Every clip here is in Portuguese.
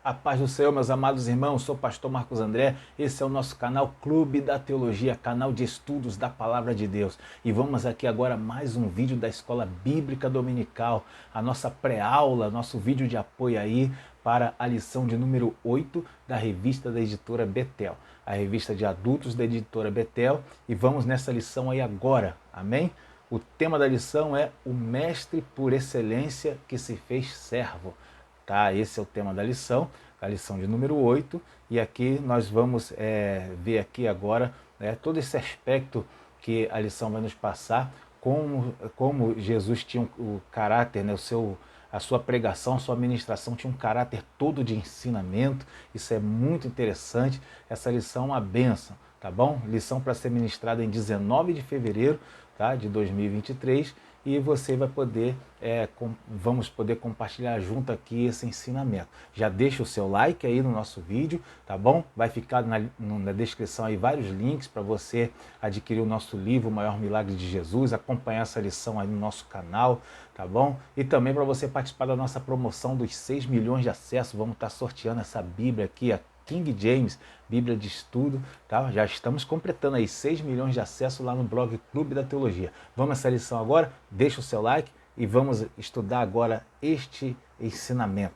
A paz do Senhor, meus amados irmãos, sou o pastor Marcos André, esse é o nosso canal Clube da Teologia, canal de estudos da Palavra de Deus. E vamos aqui agora mais um vídeo da Escola Bíblica Dominical, a nossa pré-aula, nosso vídeo de apoio aí para a lição de número 8 da revista da editora Betel, a revista de adultos da editora Betel, e vamos nessa lição aí agora, amém? O tema da lição é o mestre por excelência que se fez servo. Tá? Esse é o tema da lição de número 8, e aqui nós vamos ver aqui agora todo esse aspecto que a lição vai nos passar, como Jesus tinha o caráter, a sua pregação, a sua ministração tinha um caráter todo de ensinamento. Isso é muito interessante, essa lição é uma bênção, tá bom? Lição para ser ministrada em 19 de fevereiro, tá? De 2023, e você vai poder, vamos poder compartilhar junto aqui esse ensinamento. Já deixa o seu like aí no nosso vídeo, tá bom? Vai ficar na descrição aí vários links para você adquirir o nosso livro, O Maior Milagre de Jesus, acompanhar essa lição aí no nosso canal, tá bom? E também para você participar da nossa promoção dos 6 milhões de acessos. Vamos estar sorteando essa Bíblia aqui, a King James, Bíblia de Estudo, tá? Já estamos completando aí 6 milhões de acessos lá no blog Clube da Teologia. Vamos essa lição agora? Deixa o seu like e vamos estudar agora este ensinamento.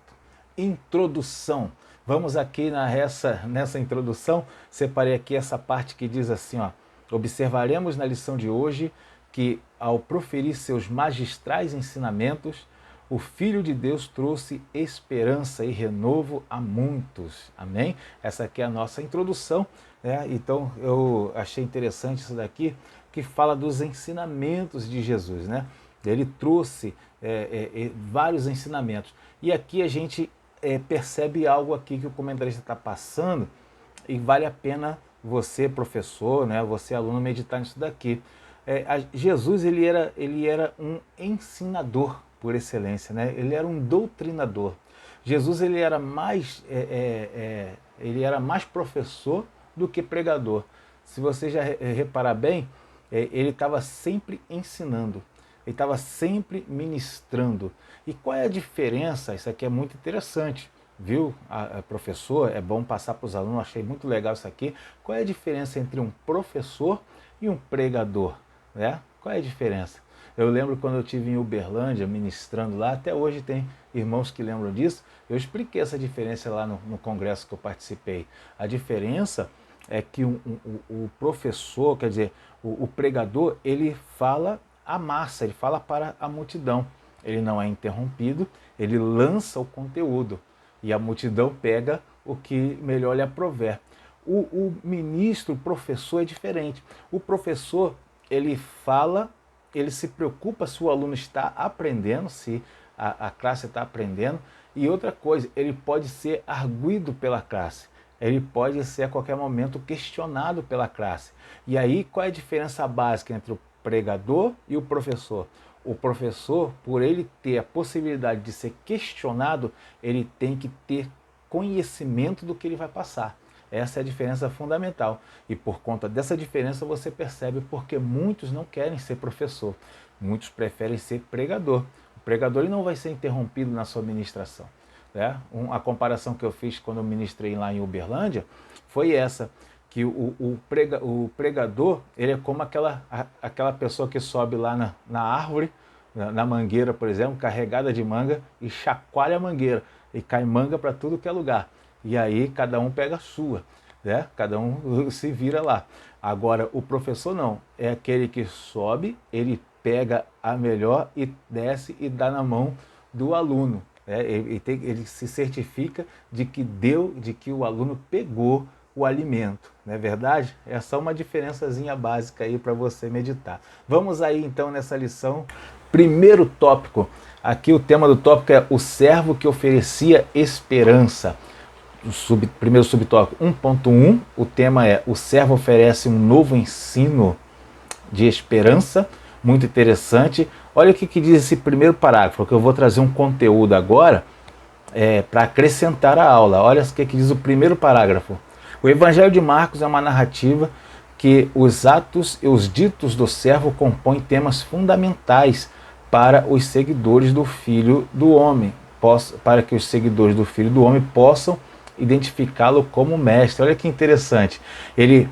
Introdução. Vamos aqui nessa introdução, separei aqui essa parte que diz assim, ó: observaremos na lição de hoje que, ao proferir seus magistrais ensinamentos, o Filho de Deus trouxe esperança e renovo a muitos. Amém? Essa aqui é a nossa introdução, né? Então eu achei interessante isso daqui, que fala dos ensinamentos de Jesus, né? Ele trouxe vários ensinamentos. E aqui a gente percebe algo aqui que o comentarista está passando, e vale a pena você, professor, né? Você, aluno, meditar nisso daqui. Jesus ele era um ensinador por excelência, né? Ele era um doutrinador. Jesus ele era mais professor do que pregador. Se você já reparar bem, ele estava sempre ensinando, ele estava sempre ministrando. E qual é a diferença? Isso aqui é muito interessante, viu, professor? É bom passar para os alunos, achei muito legal isso aqui. Qual é a diferença entre um professor e um pregador, né? Qual é a diferença? Eu lembro quando eu estive em Uberlândia, ministrando lá, até hoje tem irmãos que lembram disso, eu expliquei essa diferença lá no congresso que eu participei. A diferença é que o professor, quer dizer, o pregador, ele fala à massa, ele fala para a multidão. Ele não é interrompido, ele lança o conteúdo e a multidão pega o que melhor lhe aprover. O ministro, o professor é diferente. O professor, ele fala, ele se preocupa se o aluno está aprendendo, se a classe está aprendendo. E outra coisa, ele pode ser arguido pela classe, ele pode ser a qualquer momento questionado pela classe. E aí qual é a diferença básica entre o pregador e o professor? O professor, por ele ter a possibilidade de ser questionado, ele tem que ter conhecimento do que ele vai passar. Essa é a diferença fundamental. E por conta dessa diferença você percebe porque muitos não querem ser professor. Muitos preferem ser pregador. O pregador ele não vai ser interrompido na sua ministração, né? A comparação que eu fiz quando eu ministrei lá em Uberlândia foi essa, que o pregador ele é como aquela pessoa que sobe lá na árvore, na mangueira, por exemplo, carregada de manga, e chacoalha a mangueira, e cai manga para tudo que é lugar. E aí cada um pega a sua, né? Cada um se vira lá. Agora o professor não, é aquele que sobe, ele pega a melhor e desce e dá na mão do aluno, né? Ele se certifica de que o aluno pegou o alimento, não é verdade? É só uma diferençazinha básica aí para você meditar. Vamos aí então nessa lição. Primeiro tópico, aqui o tema do tópico é o servo que oferecia esperança. Primeiro subtópico 1.1, o tema é: o servo oferece um novo ensino de esperança. Muito interessante. Olha o que diz esse primeiro parágrafo, que eu vou trazer um conteúdo agora para acrescentar a aula. Olha o que diz o primeiro parágrafo. O Evangelho de Marcos é uma narrativa que os atos e os ditos do servo compõem temas fundamentais para os seguidores do Filho do Homem. para que os seguidores do Filho do Homem possam identificá-lo como mestre. Olha que interessante. Ele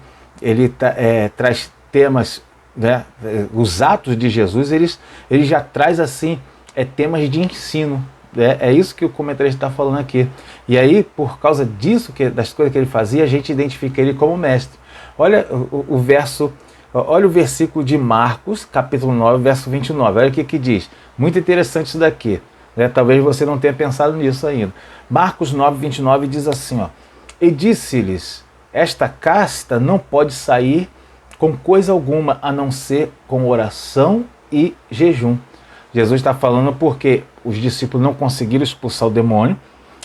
traz temas, né? Os atos de Jesus, ele já traz assim temas de ensino. É isso que o comentarista está falando aqui. E aí, por causa disso, das coisas que ele fazia, a gente identifica ele como mestre. Olha olha o versículo de Marcos, capítulo 9, verso 29. Olha o que diz. Muito interessante isso daqui. Né? Talvez você não tenha pensado nisso ainda. Marcos 9, 29 diz assim, ó: e disse-lhes, esta casta não pode sair com coisa alguma, a não ser com oração e jejum. Jesus está falando porque os discípulos não conseguiram expulsar o demônio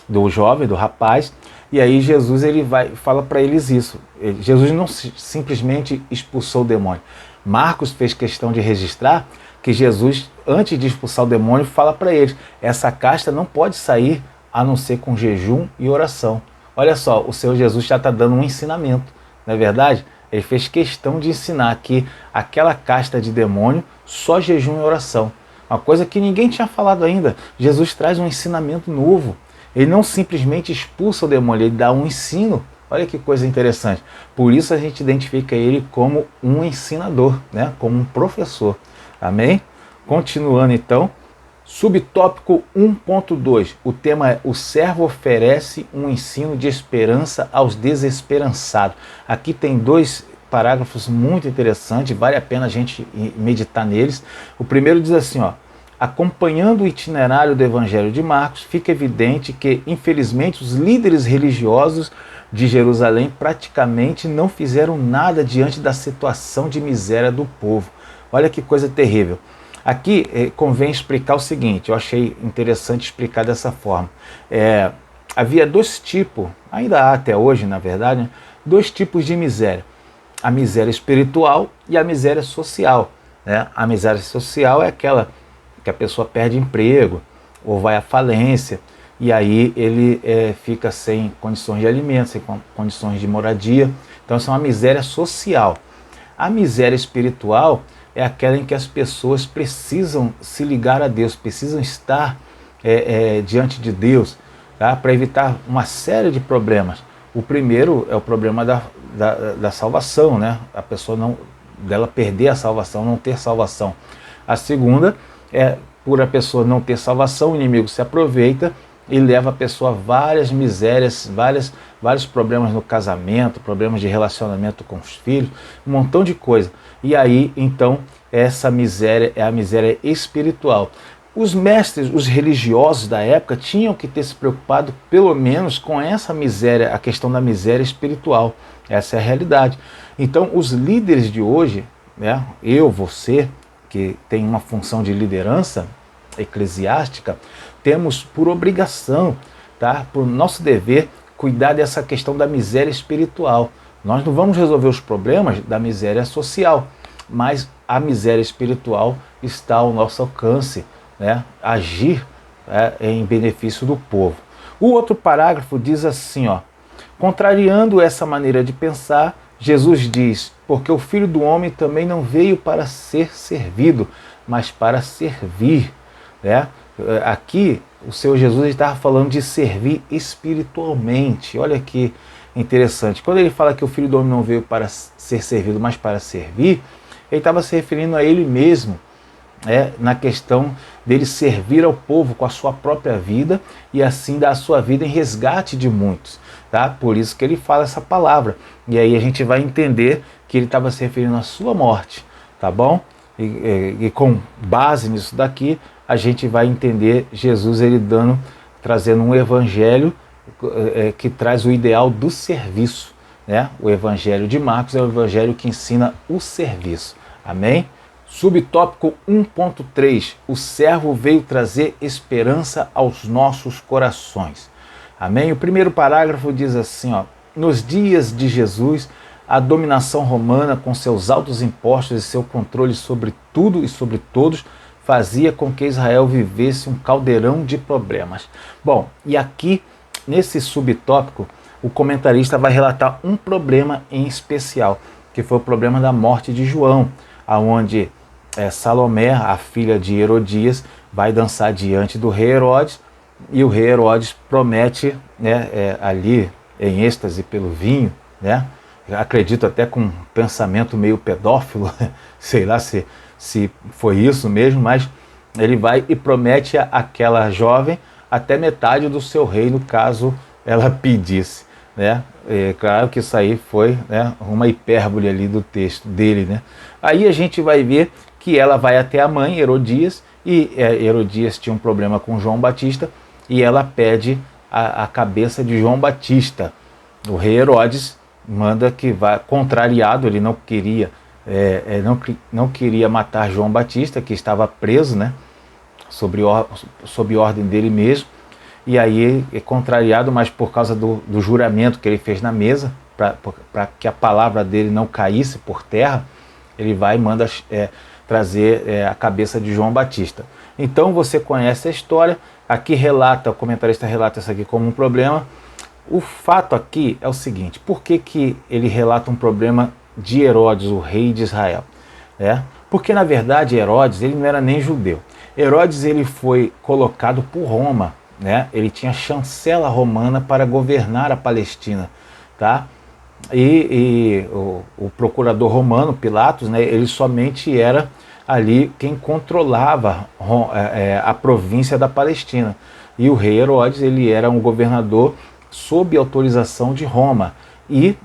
do jovem, do rapaz, e aí Jesus fala para eles isso. Jesus não simplesmente expulsou o demônio. Marcos fez questão de registrar que Jesus, antes de expulsar o demônio, fala para eles, essa casta não pode sair a não ser com jejum e oração. Olha só, o Senhor Jesus já está dando um ensinamento, não é verdade? Ele fez questão de ensinar que aquela casta de demônio, só jejum e oração. Uma coisa que ninguém tinha falado ainda. Jesus traz um ensinamento novo. Ele não simplesmente expulsa o demônio, ele dá um ensino. Olha que coisa interessante. Por isso a gente identifica ele como um ensinador, né? Como um professor. Amém? Continuando então. Subtópico 1.2. O tema é: o servo oferece um ensino de esperança aos desesperançados. Aqui tem dois parágrafos muito interessantes, vale a pena a gente meditar neles. O primeiro diz assim, ó: acompanhando o itinerário do Evangelho de Marcos, fica evidente que, infelizmente, os líderes religiosos de Jerusalém praticamente não fizeram nada diante da situação de miséria do povo. Olha que coisa terrível. Aqui convém explicar o seguinte, eu achei interessante explicar dessa forma. Havia dois tipos, ainda há até hoje, na verdade, né, dois tipos de miséria. A miséria espiritual e a miséria social. Né? A miséria social é aquela que a pessoa perde emprego ou vai à falência e aí ele fica sem condições de alimento, sem condições de moradia. Então isso é uma miséria social. A miséria espiritual é aquela em que as pessoas precisam se ligar a Deus, precisam estar diante de Deus, tá? Para evitar uma série de problemas. O primeiro é o problema da salvação, né? A pessoa dela perder a salvação, não ter salvação. A segunda é, por a pessoa não ter salvação, o inimigo se aproveita e leva a pessoa a várias misérias, vários problemas no casamento, problemas de relacionamento com os filhos, um montão de coisa. E aí, então, essa miséria é a miséria espiritual. Os mestres, os religiosos da época, tinham que ter se preocupado pelo menos com essa miséria, a questão da miséria espiritual. Essa é a realidade. Então, os líderes de hoje, né, você, que tem uma função de liderança eclesiástica, temos por obrigação, tá, por nosso dever, cuidar dessa questão da miséria espiritual. Nós não vamos resolver os problemas da miséria social, mas a miséria espiritual está ao nosso alcance, né, agir em benefício do povo. O outro parágrafo diz assim, ó: contrariando essa maneira de pensar, Jesus diz, porque o Filho do Homem também não veio para ser servido, mas para servir. Né? Aqui o Senhor Jesus estava falando de servir espiritualmente. Olha que interessante. Quando ele fala que o Filho do Homem não veio para ser servido, mas para servir, ele estava se referindo a ele mesmo, na questão dele servir ao povo com a sua própria vida e assim dar a sua vida em resgate de muitos. Tá? Por isso que ele fala essa palavra. E aí a gente vai entender que ele estava se referindo à sua morte. Tá bom? E com base nisso daqui, a gente vai entender Jesus trazendo um evangelho que traz o ideal do serviço. Né? O evangelho de Marcos é o evangelho que ensina o serviço. Amém? Subtópico 1.3. O servo veio trazer esperança aos nossos corações. Amém? O primeiro parágrafo diz assim, ó: nos dias de Jesus, a dominação romana, com seus altos impostos e seu controle sobre tudo e sobre todos, fazia com que Israel vivesse um caldeirão de problemas. Bom, e aqui, nesse subtópico, o comentarista vai relatar um problema em especial, que foi o problema da morte de João, aonde Salomé, a filha de Herodias, vai dançar diante do rei Herodes, e o rei Herodes promete, né, ali em êxtase pelo vinho, né, acredito até com um pensamento meio pedófilo, sei lá se foi isso mesmo, mas ele vai e promete àquela jovem até metade do seu reino, caso ela pedisse, né? É claro que isso aí foi, né, uma hipérbole ali do texto dele, né? Aí a gente vai ver que ela vai até a mãe, Herodias, e Herodias tinha um problema com João Batista, e ela pede a cabeça de João Batista. O rei Herodes manda que vá, contrariado, ele não queria, não queria matar João Batista, que estava preso, né, sob ordem dele mesmo, e aí é contrariado, mas por causa do juramento que ele fez na mesa, para que a palavra dele não caísse por terra, ele vai e manda trazer a cabeça de João Batista. Então você conhece a história, aqui relata, o comentarista relata isso aqui como um problema. O fato aqui é o seguinte, por que ele relata um problema de Herodes, o rei de Israel? Porque na verdade Herodes ele não era nem judeu. Herodes ele foi colocado por Roma, né? Ele tinha chancela romana para governar a Palestina, tá? E o procurador romano, Pilatos, né, ele somente era ali quem controlava a província da Palestina. E o rei Herodes ele era um governador sob autorização de Roma. E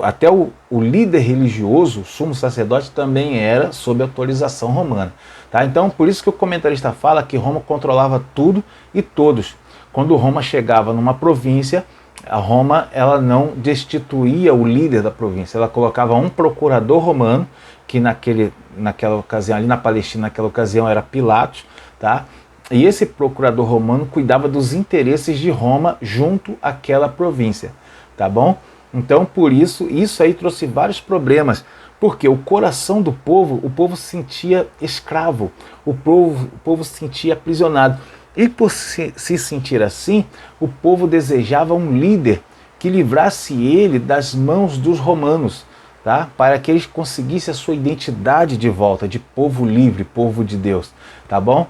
até o líder religioso, o sumo sacerdote, também era sob autorização romana. Tá? Então, por isso que o comentarista fala que Roma controlava tudo e todos. Quando Roma chegava numa província, a Roma ela não destituía o líder da província, ela colocava um procurador romano, que naquela ocasião, ali na Palestina, naquela ocasião era Pilatos, tá? E esse procurador romano cuidava dos interesses de Roma junto àquela província, tá bom? Então, por isso aí trouxe vários problemas, porque o coração do povo, o povo se sentia escravo, o povo se sentia aprisionado. E por se sentir assim, o povo desejava um líder que livrasse ele das mãos dos romanos, tá? Para que eles conseguissem a sua identidade de volta, de povo livre, povo de Deus, tá bom?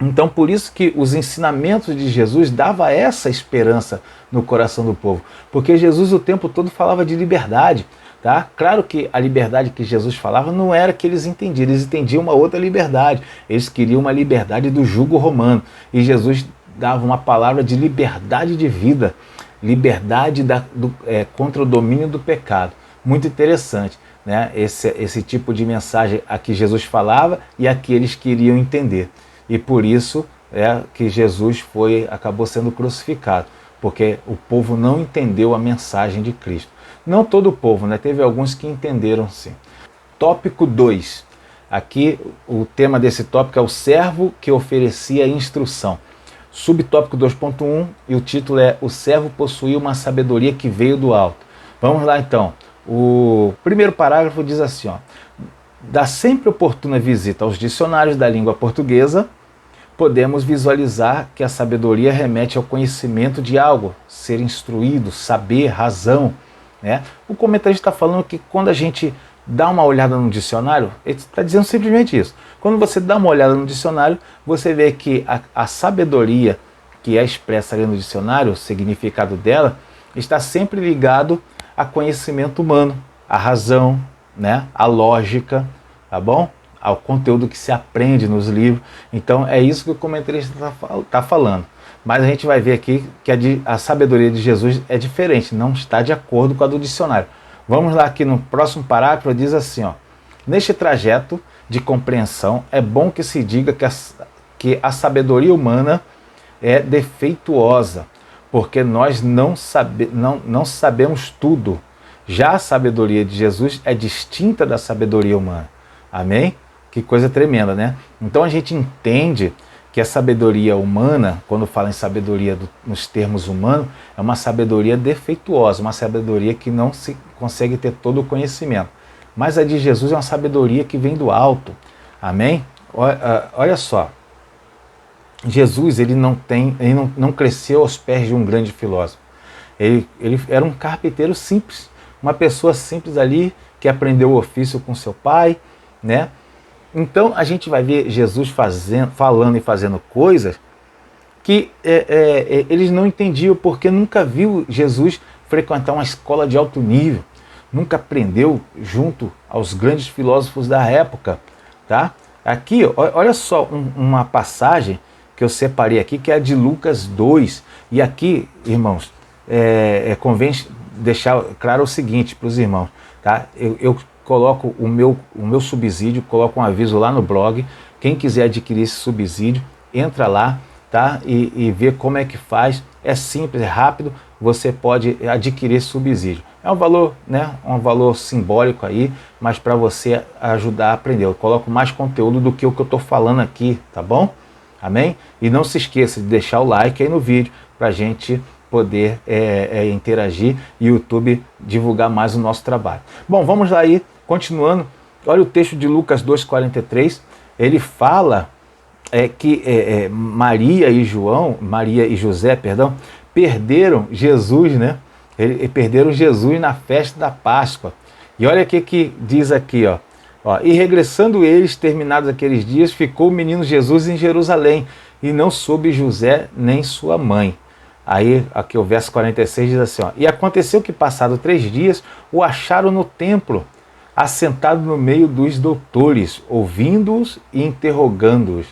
Então por isso que os ensinamentos de Jesus davam essa esperança no coração do povo, porque Jesus o tempo todo falava de liberdade. Tá? Claro que a liberdade que Jesus falava não era que eles entendiam, eles entendiam uma outra liberdade, eles queriam uma liberdade do jugo romano, e Jesus dava uma palavra de liberdade de vida, liberdade contra o domínio do pecado. Muito interessante, né? Esse tipo de mensagem a que Jesus falava e a que eles queriam entender, e por isso que Jesus acabou sendo crucificado, porque o povo não entendeu a mensagem de Cristo. Não todo o povo, né? Teve alguns que entenderam sim. Tópico 2. Aqui o tema desse tópico é o servo que oferecia instrução. Subtópico 2.1 e o título é O servo possuía uma sabedoria que veio do alto. Vamos lá então. O primeiro parágrafo diz assim, ó: da sempre oportuna visita aos dicionários da língua portuguesa, podemos visualizar que a sabedoria remete ao conhecimento de algo, ser instruído, saber, razão. Né? O comentarista está falando que quando a gente dá uma olhada no dicionário, ele está dizendo simplesmente isso. Quando você dá uma olhada no dicionário, você vê que a sabedoria que é expressa ali no dicionário, o significado dela, está sempre ligado a conhecimento humano, a razão, né? A lógica, tá bom? Ao conteúdo que se aprende nos livros. Então é isso que o comentarista está falando. Mas a gente vai ver aqui que a sabedoria de Jesus é diferente, não está de acordo com a do dicionário. Vamos lá aqui no próximo parágrafo, diz assim, ó: neste trajeto de compreensão é bom que se diga que a sabedoria humana é defeituosa, porque nós não sabemos tudo. Já a sabedoria de Jesus é distinta da sabedoria humana. Amém? Que coisa tremenda, né? Então a gente entende que a sabedoria humana, quando fala em sabedoria nos termos humanos, é uma sabedoria defeituosa, uma sabedoria que não se consegue ter todo o conhecimento. Mas a de Jesus é uma sabedoria que vem do alto. Amém? Olha só, Jesus ele não cresceu aos pés de um grande filósofo. Ele era um carpinteiro simples, uma pessoa simples ali que aprendeu o ofício com seu pai, né? Então a gente vai ver Jesus falando e fazendo coisas que eles não entendiam, porque nunca viu Jesus frequentar uma escola de alto nível, nunca aprendeu junto aos grandes filósofos da época. Tá? Aqui, olha só uma passagem que eu separei aqui, que é a de Lucas 2. E aqui, irmãos, convém deixar claro o seguinte para os irmãos. Tá? Eu coloco o meu subsídio, coloco um aviso lá no blog. Quem quiser adquirir esse subsídio, entra lá, tá? E vê como é que faz. É simples, é rápido, você pode adquirir esse subsídio. É um valor, né? Um valor simbólico aí, mas para você ajudar a aprender. Eu coloco mais conteúdo do que o que eu estou falando aqui, tá bom? Amém? E não se esqueça de deixar o like aí no vídeo para a gente poder interagir e o YouTube divulgar mais o nosso trabalho. Bom, vamos lá aí, continuando. Olha o texto de Lucas 2,43. Ele fala que Maria e José, perderam Jesus, né? Perderam Jesus na festa da Páscoa. E olha o que diz aqui, ó. E regressando eles, terminados aqueles dias, ficou o menino Jesus em Jerusalém, e não soube José nem sua mãe. Aí, aqui o verso 46 diz assim, ó, e aconteceu que, passado 3 dias, o acharam no templo, assentado no meio dos doutores, ouvindo-os e interrogando-os.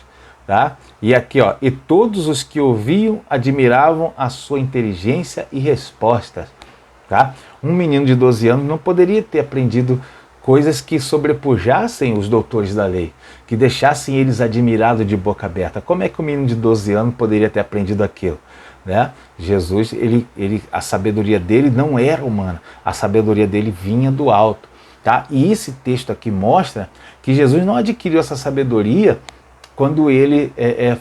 Tá? E aqui, ó, e todos os que ouviam admiravam a sua inteligência e respostas. Tá? Um menino de 12 anos não poderia ter aprendido coisas que sobrepujassem os doutores da lei, que deixassem eles admirados de boca aberta. Como é que um menino de 12 anos poderia ter aprendido aquilo? Né? Jesus, a sabedoria dele não era humana, a sabedoria dele vinha do alto. Tá? E esse texto aqui mostra que Jesus não adquiriu essa sabedoria quando ele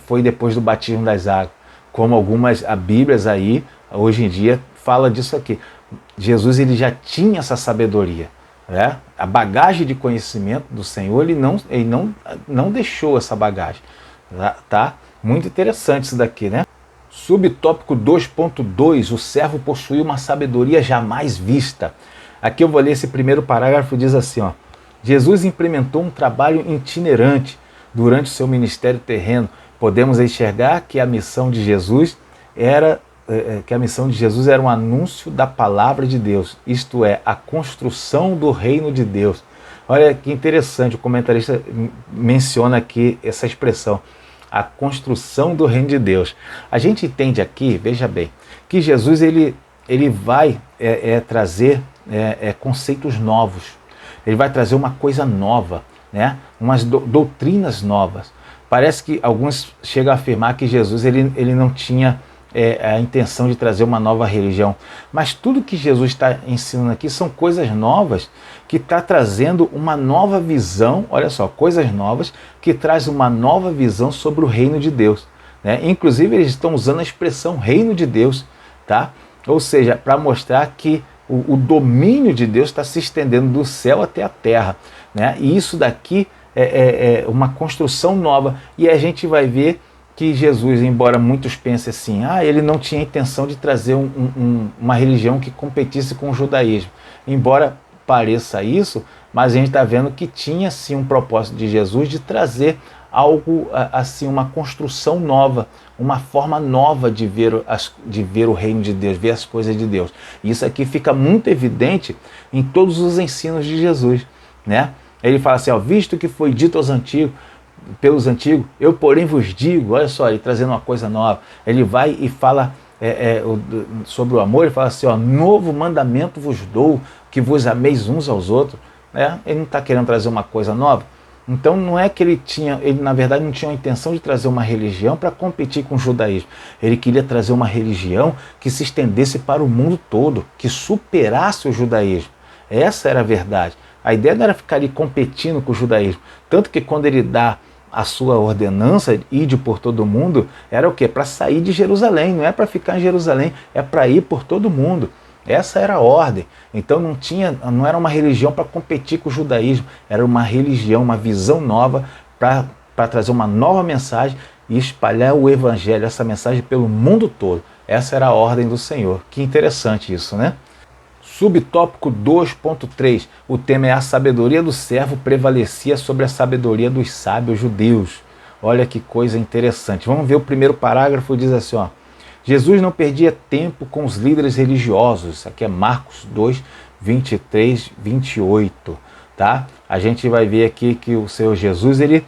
foi depois do batismo das águas, como algumas bíblias aí, hoje em dia, fala disso aqui. Jesus ele já tinha essa sabedoria. Né? A bagagem de conhecimento do Senhor, ele não deixou essa bagagem. Tá? Muito interessante isso daqui, né? Subtópico 2.2, o servo possui uma sabedoria jamais vista. Aqui eu vou ler esse primeiro parágrafo, diz assim, ó, Jesus implementou um trabalho itinerante durante o seu ministério terreno. Podemos enxergar que a missão de Jesus era um anúncio da palavra de Deus, isto é, a construção do reino de Deus. Olha que interessante, o comentarista menciona aqui essa expressão, a construção do reino de Deus. A gente entende aqui, veja bem, que Jesus ele vai trazer conceitos novos, ele vai trazer uma coisa nova, né? Umas doutrinas novas. Parece que alguns chegam a afirmar que Jesus ele não tinha a intenção de trazer uma nova religião, mas tudo que Jesus está ensinando aqui são coisas novas, que está trazendo uma nova visão, olha só, coisas novas, que traz uma nova visão sobre o reino de Deus. Né? Inclusive eles estão usando a expressão reino de Deus, tá? Ou seja, para mostrar que o domínio de Deus está se estendendo do céu até a terra. Né? E isso daqui é uma construção nova, e a gente vai ver que Jesus, embora muitos pensem assim, ele não tinha intenção de trazer uma religião que competisse com o judaísmo. Embora pareça isso, mas a gente está vendo que tinha sim um propósito de Jesus de trazer algo assim, uma construção nova, uma forma nova de ver o reino de Deus, ver as coisas de Deus. Isso aqui fica muito evidente em todos os ensinos de Jesus, né? Ele fala assim, visto que foi dito pelos antigos, eu porém vos digo, olha só, ele trazendo uma coisa nova. Ele vai e fala sobre o amor, ele fala assim, novo mandamento vos dou, que vos ameis uns aos outros. Ele não está querendo trazer uma coisa nova. Então não é que ele na verdade não tinha a intenção de trazer uma religião para competir com o judaísmo. Ele queria trazer uma religião que se estendesse para o mundo todo, que superasse o judaísmo. Essa era a verdade. A ideia não era ficar ali competindo com o judaísmo. Tanto que quando ele dá a sua ordenança, ide por todo mundo, era o quê? Para sair de Jerusalém, não é para ficar em Jerusalém, é para ir por todo mundo. Essa era a ordem. Então não era uma religião para competir com o judaísmo, era uma religião, uma visão nova para trazer uma nova mensagem e espalhar o evangelho, essa mensagem pelo mundo todo. Essa era a ordem do Senhor. Que interessante isso, né? Subtópico 2.3, o tema é a sabedoria do servo prevalecia sobre a sabedoria dos sábios judeus. Olha que coisa interessante. Vamos ver o primeiro parágrafo, diz assim, ó. Jesus não perdia tempo com os líderes religiosos. Isso aqui é Marcos 2, 23, 28. Tá? A gente vai ver aqui que o Senhor Jesus, ele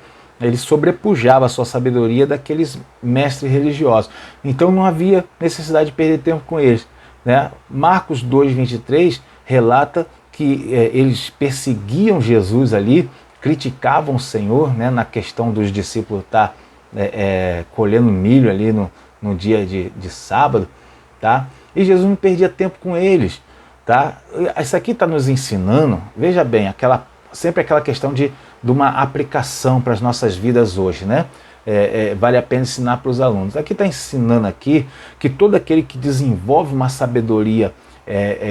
sobrepujava a sua sabedoria daqueles mestres religiosos. Então não havia necessidade de perder tempo com eles. Né? Marcos 2, 23 relata que eles perseguiam Jesus ali, criticavam o Senhor, né, na questão dos discípulos estar colhendo milho ali no dia de sábado, tá? E Jesus não perdia tempo com eles, tá? Isso aqui está nos ensinando, veja bem, sempre aquela questão de uma aplicação para as nossas vidas hoje, né? Vale a pena ensinar para os alunos. Aqui está ensinando aqui que todo aquele que desenvolve uma sabedoria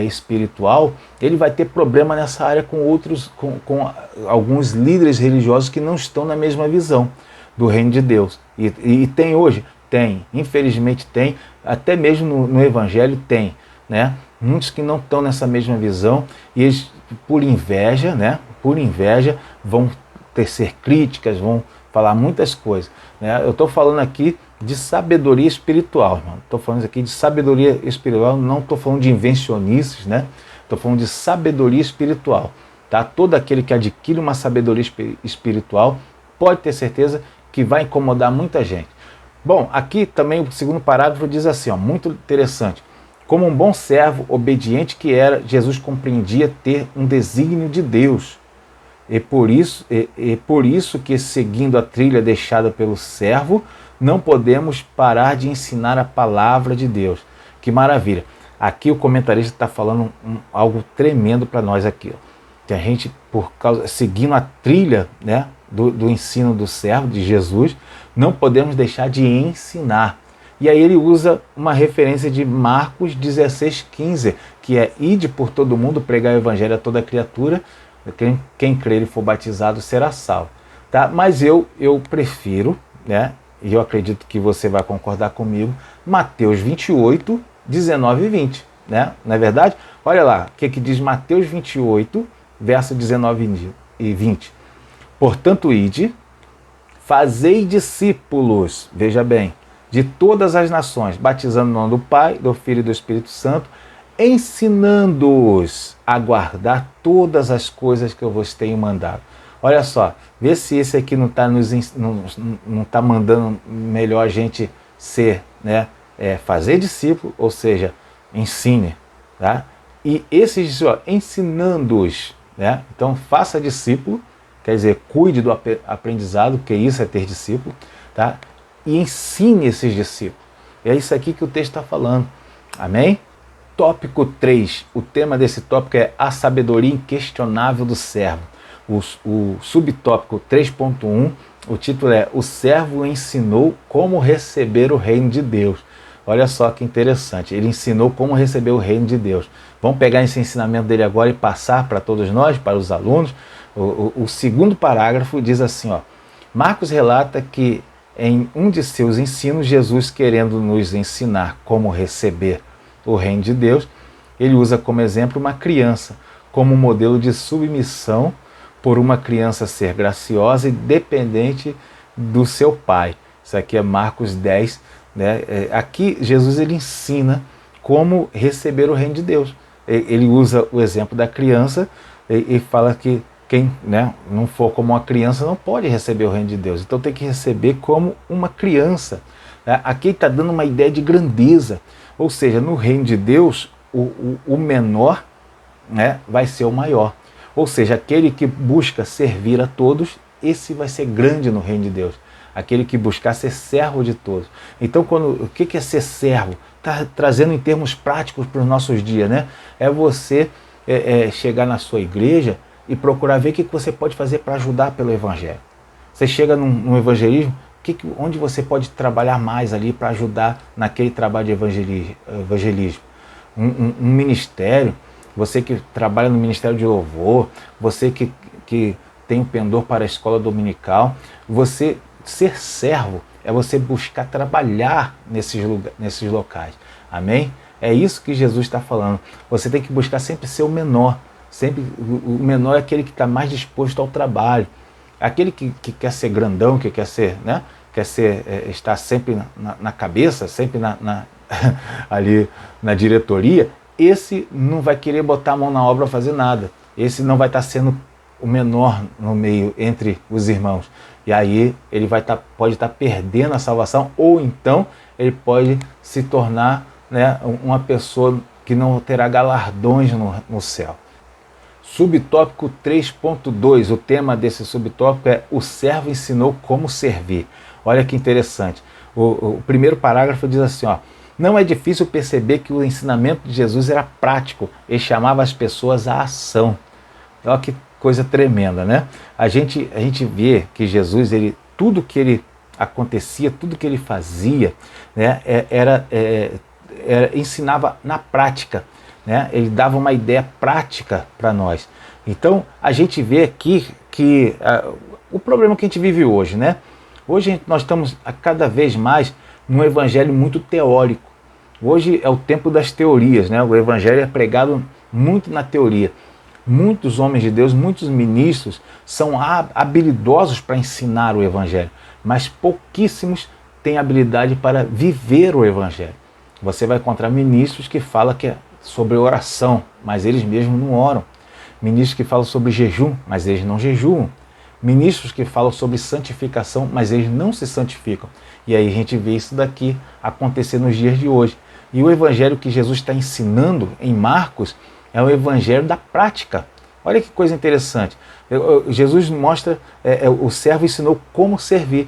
espiritual, ele vai ter problema nessa área com alguns líderes religiosos que não estão na mesma visão do reino de Deus. E tem hoje? Tem. Infelizmente tem. Até mesmo no Evangelho tem. Né? Muitos que não estão nessa mesma visão e eles, por inveja, né? Por inveja, vão tecer críticas, vão falar muitas coisas. Né? Eu estou falando aqui de sabedoria espiritual, irmão. Estou falando aqui de sabedoria espiritual, não estou falando de invencionices, né? Estou falando de sabedoria espiritual. Tá? Todo aquele que adquire uma sabedoria espiritual pode ter certeza que vai incomodar muita gente. Bom, aqui também o segundo parágrafo diz assim, ó, muito interessante. Como um bom servo, obediente que era, Jesus compreendia ter um desígnio de Deus. E por isso que, seguindo a trilha deixada pelo servo, não podemos parar de ensinar a palavra de Deus. Que maravilha! Aqui o comentarista está falando algo tremendo para nós aqui. Ó. Que a gente, seguindo a trilha, né, do ensino do servo, de Jesus, não podemos deixar de ensinar. E aí ele usa uma referência de Marcos 16,15, que é ide por todo mundo, pregar o evangelho a toda criatura, quem crer e for batizado será salvo. Tá? Mas eu prefiro, né, e eu acredito que você vai concordar comigo, Mateus 28, 19 e 20. Né? Não é verdade? Olha lá, o que diz Mateus 28, verso 19 e 20. Portanto, ide, fazei discípulos, veja bem, de todas as nações, batizando no nome do Pai, do Filho e do Espírito Santo, ensinando-os a guardar todas as coisas que eu vos tenho mandado. Olha só, vê se esse aqui não está mandando melhor a gente ser, né? Fazer discípulo, ou seja, ensine. Tá? E esse diz, ensinando-os. Né? Então, faça discípulo, quer dizer, cuide do aprendizado, porque isso é ter discípulo, tá? E ensine esses discípulos. É isso aqui que o texto está falando. Amém? Tópico 3. O tema desse tópico é a sabedoria inquestionável do servo. O subtópico 3.1, o título é O servo ensinou como receber o reino de Deus. Olha só que interessante. Ele ensinou como receber o reino de Deus. Vamos pegar esse ensinamento dele agora e passar para todos nós, para os alunos. O segundo parágrafo diz assim, ó, Marcos relata que em um de seus ensinos, Jesus, querendo nos ensinar como receber o reino de Deus, ele usa como exemplo uma criança, como modelo de submissão por uma criança ser graciosa e dependente do seu pai. Isso aqui é Marcos 10. Né? Aqui Jesus ele ensina como receber o reino de Deus. Ele usa o exemplo da criança e fala que quem, né, não for como uma criança não pode receber o reino de Deus. Então tem que receber como uma criança. Aqui está dando uma ideia de grandeza. Ou seja, no reino de Deus, o menor, né, vai ser o maior. Ou seja, aquele que busca servir a todos, esse vai ser grande no reino de Deus. Aquele que buscar ser servo de todos. Então, o que é ser servo? Está trazendo em termos práticos para os nossos dias, né? É você chegar na sua igreja e procurar ver o que você pode fazer para ajudar pelo Evangelho. Você chega num evangelismo, onde você pode trabalhar mais ali para ajudar naquele trabalho de evangelismo. Um ministério, você que trabalha no Ministério de Louvor, você que tem um pendor para a escola dominical, você ser servo é você buscar trabalhar nesses locais. Amém? É isso que Jesus está falando. Você tem que buscar sempre ser o menor. Sempre, o menor é aquele que está mais disposto ao trabalho. Aquele que quer ser grandão, que quer ser, né? Quer ser, estar sempre na cabeça, sempre ali na diretoria, esse não vai querer botar a mão na obra para fazer nada. Esse não vai estar sendo o menor no meio entre os irmãos. E aí ele pode estar perdendo a salvação, ou então ele pode se tornar, né, uma pessoa que não terá galardões no céu. Subtópico 3.2, o tema desse subtópico é o servo ensinou como servir. Olha que interessante. O primeiro parágrafo diz assim, ó: não é difícil perceber que o ensinamento de Jesus era prático, ele chamava as pessoas à ação. Olha que coisa tremenda, né? A gente vê que Jesus, tudo que ele acontecia, tudo que ele fazia, né, ensinava na prática, né? Ele dava uma ideia prática para nós. Então a gente vê aqui que o problema que a gente vive hoje, né? Hoje nós estamos a cada vez mais num evangelho muito teórico. Hoje é o tempo das teorias, né? O evangelho é pregado muito na teoria. Muitos homens de Deus, muitos ministros são habilidosos para ensinar o evangelho, mas pouquíssimos têm habilidade para viver o evangelho. Você vai encontrar ministros que falam que é sobre oração, mas eles mesmos não oram. Ministros que falam sobre jejum, mas eles não jejuam. Ministros que falam sobre santificação, mas eles não se santificam. E aí a gente vê isso daqui acontecer nos dias de hoje. E o evangelho que Jesus está ensinando em Marcos é o evangelho da prática. Olha que coisa interessante. Jesus mostra, o servo ensinou como servir.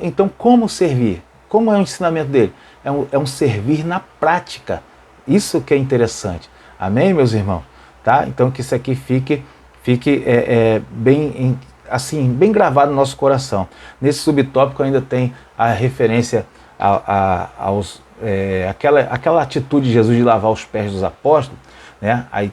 Então, como servir? Como é o ensinamento dele? É um servir na prática. Isso que é interessante. Amém, meus irmãos? Tá? Então, que isso aqui fique bem, assim, bem gravado no nosso coração. Nesse subtópico ainda tem a referência aquela atitude de Jesus de lavar os pés dos apóstolos, né? Aí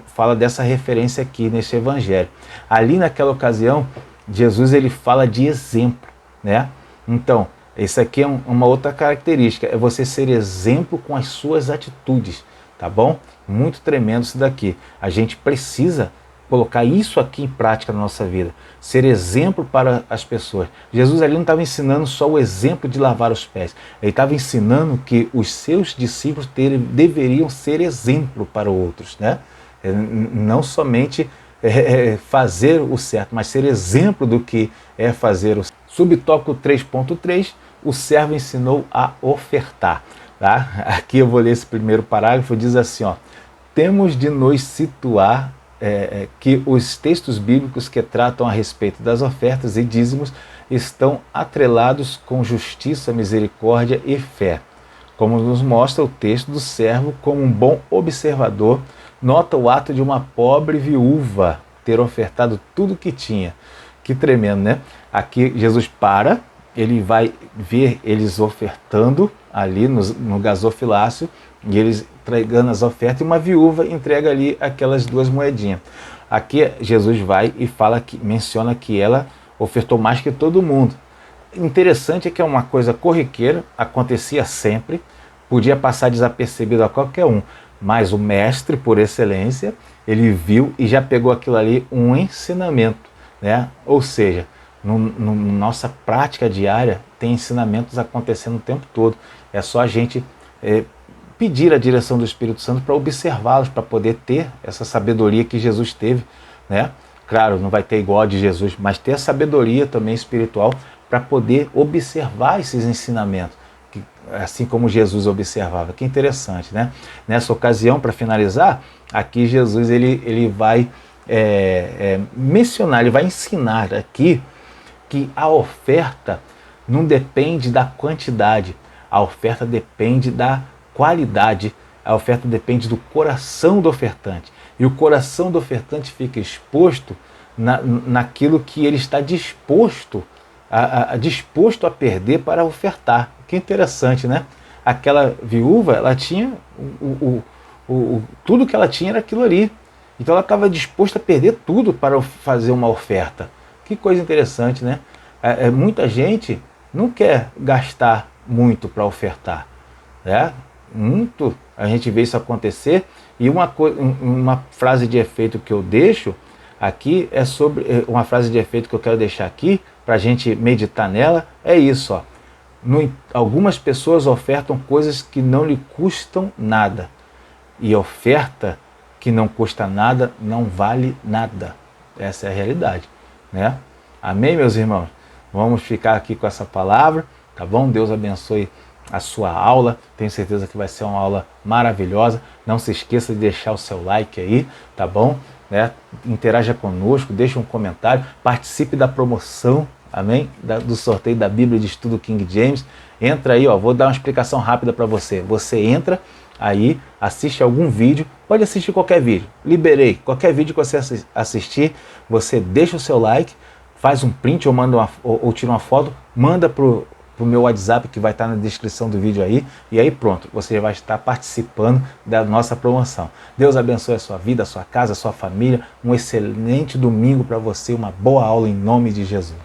fala dessa referência aqui nesse evangelho. Ali naquela ocasião, Jesus ele fala de exemplo, né? Então, isso aqui é uma outra característica, é você ser exemplo com as suas atitudes, tá bom? Muito tremendo isso daqui. A gente precisa colocar isso aqui em prática na nossa vida, ser exemplo para as pessoas. Jesus ali não estava ensinando só o exemplo de lavar os pés, ele estava ensinando que os seus discípulos deveriam ser exemplo para outros, né? Não somente fazer o certo, mas ser exemplo do que é fazer o certo. Subtópico 3.3, o servo ensinou a ofertar. Tá? Aqui eu vou ler esse primeiro parágrafo, diz assim, ó: temos de nos situar que os textos bíblicos que tratam a respeito das ofertas e dízimos estão atrelados com justiça, misericórdia e fé. Como nos mostra o texto do servo, como um bom observador, nota o ato de uma pobre viúva ter ofertado tudo que tinha. Que tremendo, né? Aqui Jesus ele vai ver eles ofertando ali no gasofilácio, e eles entregando as ofertas, e uma viúva entrega ali aquelas 2 moedinhas. Aqui Jesus vai e menciona que ela ofertou mais que todo mundo. Interessante é que é uma coisa corriqueira, acontecia sempre, podia passar desapercebido a qualquer um, mas o mestre, por excelência, ele viu e já pegou aquilo ali um ensinamento, né? Ou seja, nossa prática diária tem ensinamentos acontecendo o tempo todo. É só a gente pedir a direção do Espírito Santo para observá-los, para poder ter essa sabedoria que Jesus teve, né? Claro, não vai ter igual a de Jesus, mas ter a sabedoria também espiritual para poder observar esses ensinamentos, assim como Jesus observava. Que interessante, né? Nessa ocasião, para finalizar, aqui Jesus ele vai mencionar, ele vai ensinar aqui que a oferta não depende da quantidade, a oferta depende da qualidade, a oferta depende do coração do ofertante. E o coração do ofertante fica exposto naquilo que ele está disposto a perder para ofertar. Que interessante, né? Aquela viúva, ela tinha tudo que ela tinha era aquilo ali. Então ela estava disposta a perder tudo para fazer uma oferta. Que coisa interessante, né? Muita gente não quer gastar muito para ofertar, né? muito a gente vê isso acontecer. E uma frase de efeito que eu deixo aqui é sobre uma frase de efeito que eu quero deixar aqui para a gente meditar nela, é isso, ó. Algumas pessoas ofertam coisas que não lhe custam nada, e oferta que não custa nada não vale nada. Essa é a realidade, né? Amém, meus irmãos? Vamos ficar aqui com essa palavra, tá bom? Deus abençoe a sua aula, tenho certeza que vai ser uma aula maravilhosa. Não se esqueça de deixar o seu like aí, tá bom? Né? Interaja conosco, deixe um comentário, participe da promoção, amém? Do sorteio da Bíblia de Estudo King James. Entra aí, ó, vou dar uma explicação rápida para você. Você entra aí, assiste algum vídeo, pode assistir qualquer vídeo, liberei, qualquer vídeo que você assistir, você deixa o seu like, faz um print ou tira uma foto, manda pro meu WhatsApp que vai estar na descrição do vídeo aí, e aí pronto, você vai estar participando da nossa promoção. Deus abençoe a sua vida, a sua casa, a sua família, um excelente domingo para você, uma boa aula em nome de Jesus.